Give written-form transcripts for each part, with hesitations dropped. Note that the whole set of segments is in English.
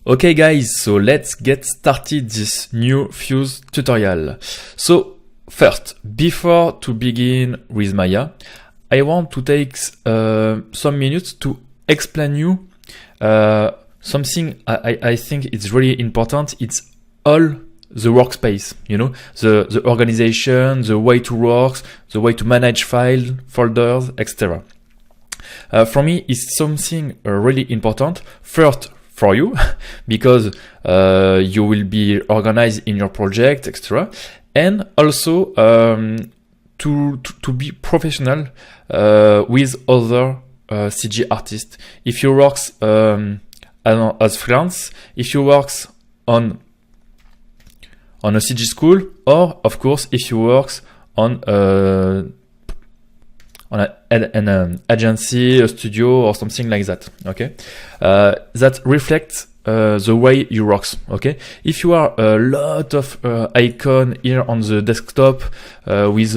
Okay guys, so let's get started this new Fuse tutorial. So first, before to begin with Maya, I want to take some minutes to explain you something I think it's really important. It's all the workspace, you know, the organization, the way to work, the way to manage files, folders, etc. For me, it's something really important. First, for you, because you will be organized in your project, etc. And also to be professional with other CG artists. If you work as freelance, if you work on a CG school, or of course if you work on an agency, a studio, or something like that. Okay, that reflects the way you work. Okay, if you are a lot of icon here on the desktop with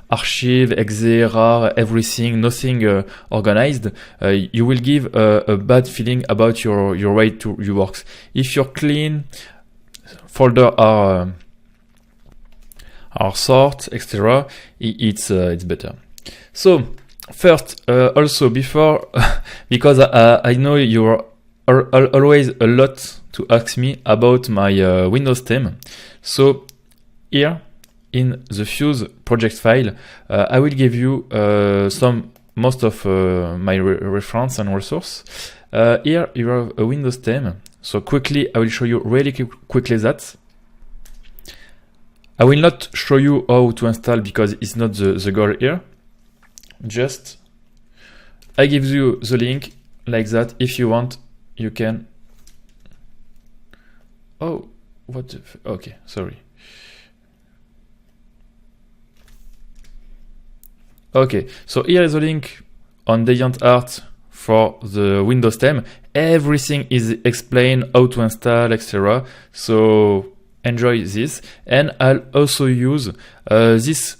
archive, etc., everything, nothing organized, you will give a bad feeling about your way to your works. If you're clean, folder are sort, etc., it's better. So first, also before, because I know you're always a lot to ask me about my Windows theme. So here in the Fuse project file, I will give you most of my reference and resource. Here you have a Windows theme. So quickly, I will show you really quickly that. I will not show you how to install because it's not the goal here. Just I give you the link like that. If you want, you can. Oh, what? Okay, sorry. Okay, so here is a link on DeviantArt for the Windows theme. Everything is explained, how to install, etc. So enjoy this, and I'll also use this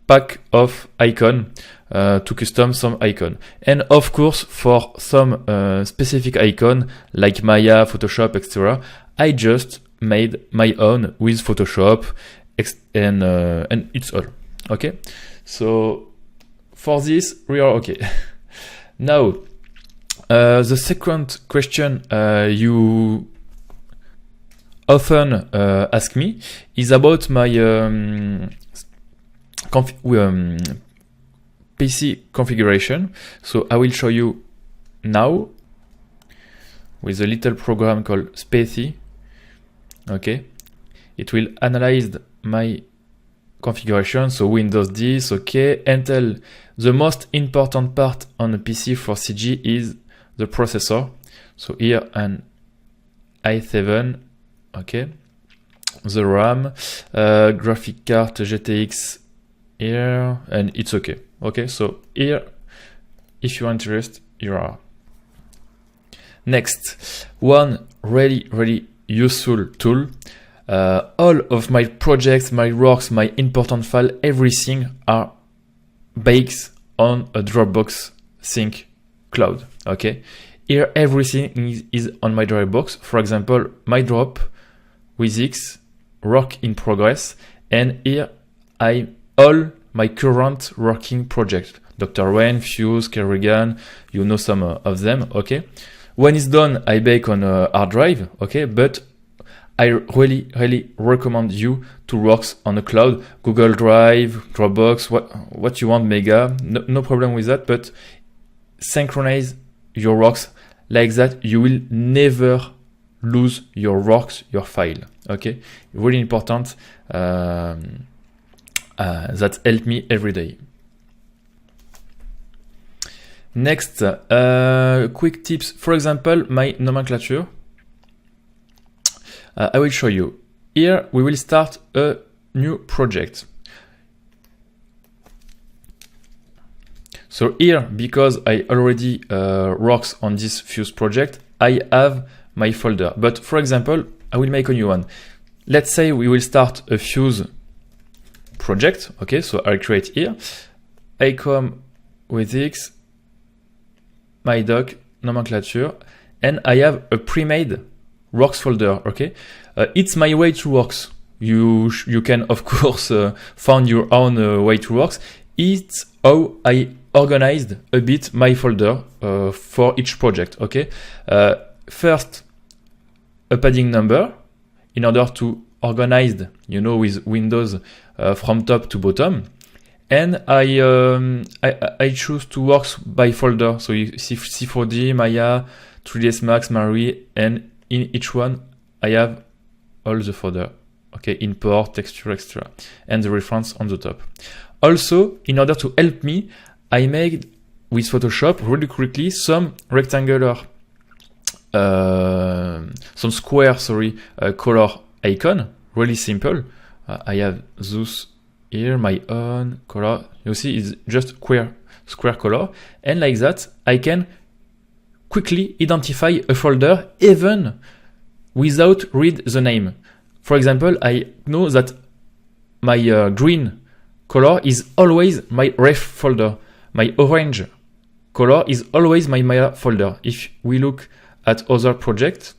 pack of icon to custom some icon, and of course for some specific icon like Maya, Photoshop, etc. I just made my own with Photoshop, and it's all okay. So for this we are okay. Now the second question you often ask me is about my PC configuration. So I will show you now with a little program called Spathy. Okay, it will analyze my configuration. So Windows this, okay, until the most important part on a PC for CG is the processor. So here an i7, okay, the RAM, graphic card GTX here, and it's okay. Okay, so here, if you're interested, you are. Next, one really useful tool. All of my projects, my works, my important file, everything are based on a Dropbox Sync cloud. Okay, here everything is on my Dropbox. For example, my drop with X, work in progress, and here all my current working project, Dr. Wayne, Fuse, Kerrigan, you know some of them, okay? When it's done, I bake on a hard drive, okay? But I really recommend you to work on a cloud, Google Drive, Dropbox, what you want, Mega, no problem with that, but synchronize your works like that. You will never lose your works, your file, okay? Really important. That help me every day. Next, quick tips. For example, my nomenclature. I will show you. Here we will start a new project. So here, because I already works on this Fuse project, I have my folder. But for example, I will make a new one. Let's say we will start a Fuse project. Okay, so I'll create here. I come with X, my doc, nomenclature, and I have a pre-made Works folder. Okay, it's my way to Works. You can of course find your own way to Works. It's how I organized a bit my folder for each project. Okay, first a padding number in order to organize, with Windows from top to bottom. And I choose to work by folder. So you see C4D, Maya, 3ds Max, Marie, and in each one I have all the folder. Okay, import, texture, etc. And the reference on the top. Also, in order to help me, I made with Photoshop really quickly some rectangular, some square, color icon. Really simple. I have those here, my own color. You see, it's just square color. And like that, I can quickly identify a folder even without read the name. For example, I know that my green color is always my ref folder. My orange color is always my Maya folder. If we look at other projects,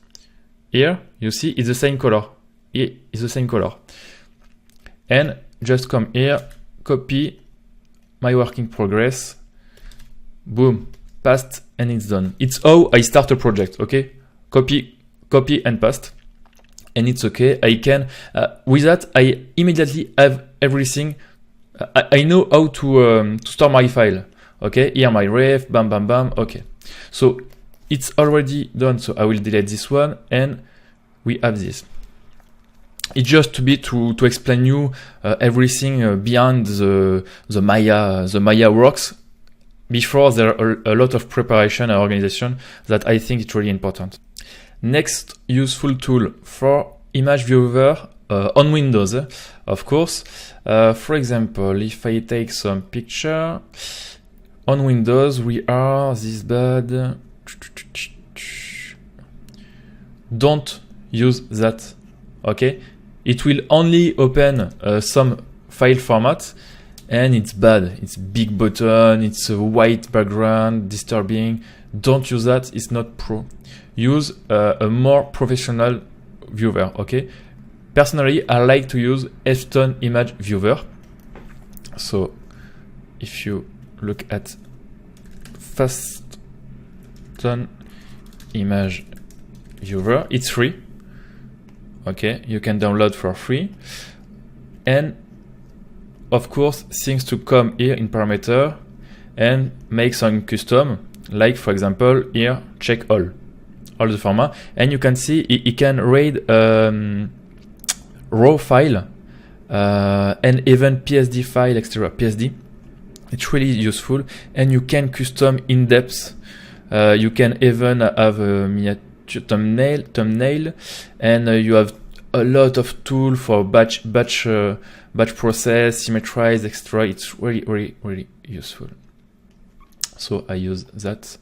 here you see it's the same color. Here is the same color. And just come here, copy my work in progress, boom, paste, and it's done. It's how I start a project. Okay, copy and paste, and it's okay. I can with that I immediately have everything. I know how to store my file. Okay, here my ref, bam bam bam. Okay, so it's already done. So I will delete this one, and we have this. It's just to explain you everything beyond the Maya works. Before there are a lot of preparation and organization that I think is really important. Next useful tool for image viewer on Windows, of course. For example, if I take some picture on Windows, we are this bad. Don't use that. Okay, it will only open some file format, and it's bad. It's big button, it's a white background, disturbing. Don't use that, it's not pro. Use a more professional viewer. Okay, personally I like to use Afton Image Viewer. So if you look at Afton Image Viewer, it's free. Okay, you can download for free, and of course things to come here in parameter and make some custom, like for example here check all the format, and you can see it can read raw file and even PSD file, etc. PSD, it's really useful, and you can custom in depth. You can even have a miniature thumbnail, and you have a lot of tool for batch process, symmetrize, etc. It's really useful. So I use that.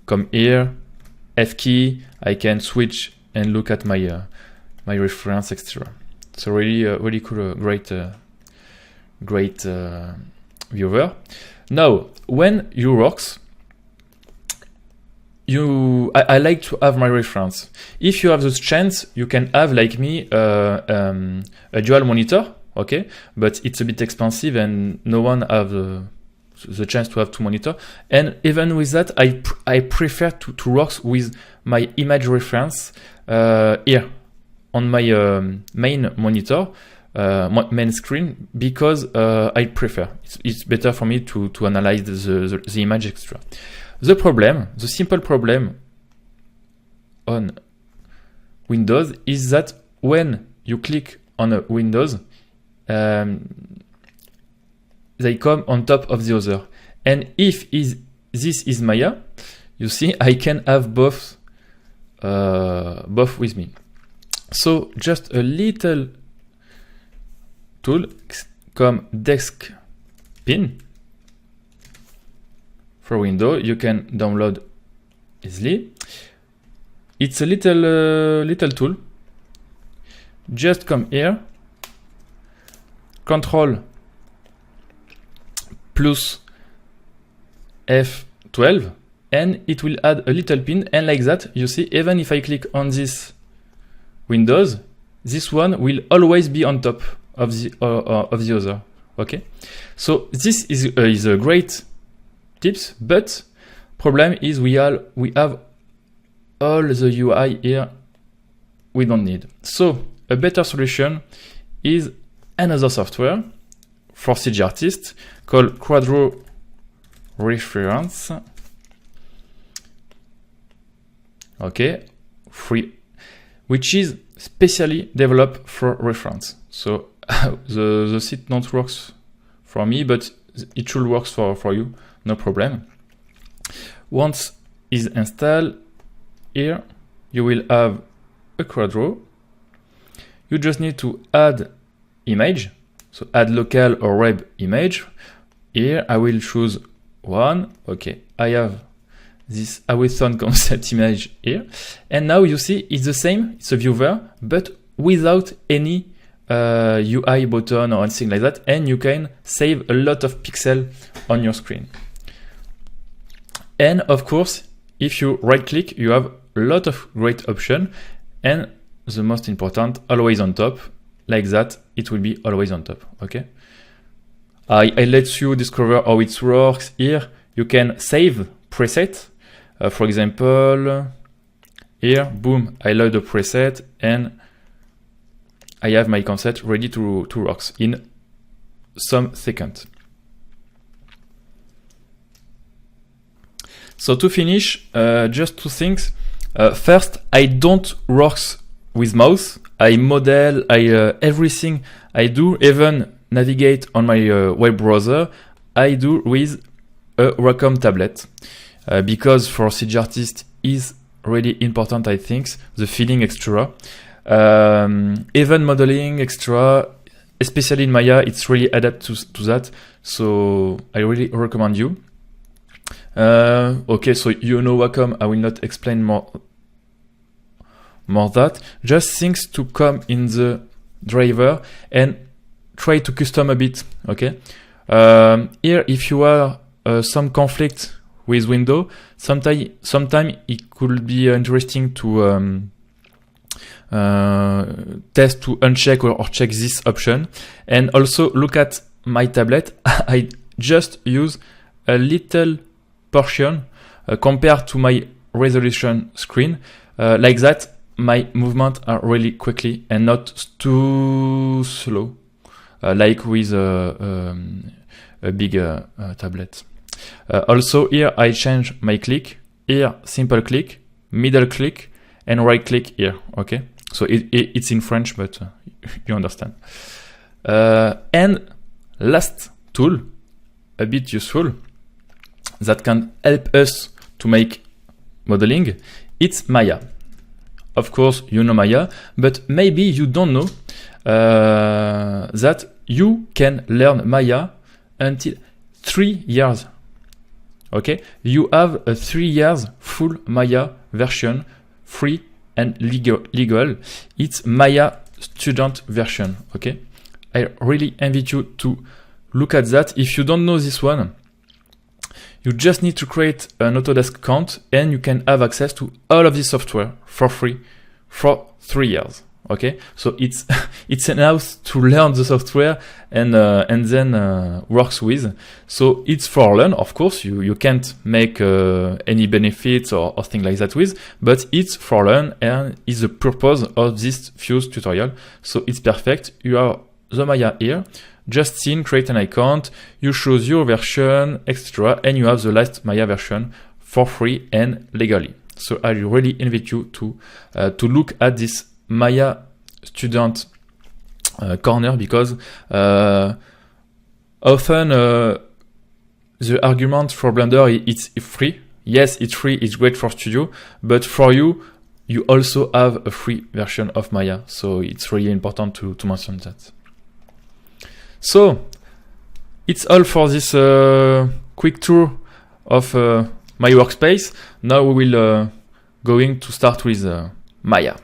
Come here, F key, I can switch and look at my my reference, etc. So really cool, great viewer. Now when you works, I like to have my reference. If you have this chance, you can have, like me, a dual monitor, okay? But it's a bit expensive, and no one have the chance to have two monitor. And even with that, I prefer to work with my image reference here on my main monitor, main screen, because I prefer. It's better for me to analyze the image extra. The simple problem on Windows is that when you click on a Windows, they come on top of the other. And if this is Maya, you see I can have both with me. So just a little tool come Desk Pin. For Windows, you can download easily. It's a little tool. Just come here, Control plus F12, and it will add a little pin, and like that, you see, even if I click on this Windows, this one will always be on top of the other. Okay, so this is a great tips, but problem is we have all the UI here we don't need. So a better solution is another software for CG artists called Quadro Reference. Okay, free, which is specially developed for reference. So the site not works for me, but it should work for you, no problem. Once is installed, here you will have a Quadro. You just need to add image, so add local or web image. Here I will choose one. Okay, I have this Awesome concept image here, and now you see it's the same, it's a viewer, but without any UI button or anything like that, and you can save a lot of pixels on your screen. And of course, if you right click, you have a lot of great options, and the most important, always on top. Like that, it will be always on top. Okay, I let you discover how it works. Here you can save preset. For example, here, boom, I load the preset and I have my concept ready to work in some seconds. So to finish, just two things. First, I don't work with mouse. I model, everything I do, even navigate on my web browser, I do with a Wacom tablet. Because for CG artists is really important, I think, the feeling extra. Even modeling extra, especially in Maya, it's really adapted to that. So I really recommend you. Okay, so you know Wacom, I will not explain more that. Just things to come in the driver and try to custom a bit. Okay. Here, if you are some conflict with Windows, sometime it could be interesting to test to uncheck or check this option, and also look at my tablet. I just use a little portion compared to my resolution screen. Like that, my movements are really quickly and not too slow, like with a big tablet. Also here I change my click. Here simple click, middle click, and right click here. Okay, so it's in French, but you understand. And last tool, a bit useful, that can help us to make modeling, it's Maya. Of course you know Maya, but maybe you don't know that you can learn Maya until 3 years. Okay, you have a 3 years full Maya version, free and legal. It's Maya student version. Okay, I really invite you to look at that. If you don't know this one, you just need to create an Autodesk account and you can have access to all of this software for free for 3 years. Okay, so it's enough to learn the software and then works with. So it's for learn, of course. You can't make any benefits or things like that with, but it's for learn and is the purpose of this Fuse tutorial. So it's perfect. You have the Maya here. Just create an account. You choose your version, extra, and you have the last Maya version for free and legally. So I really invite you to look at this Maya student corner, because often the argument for Blender it's free. Yes, it's free, it's great for Studio, but for you also have a free version of Maya. So it's really important to mention that. So it's all for this quick tour of my workspace. Now we will going to start with Maya.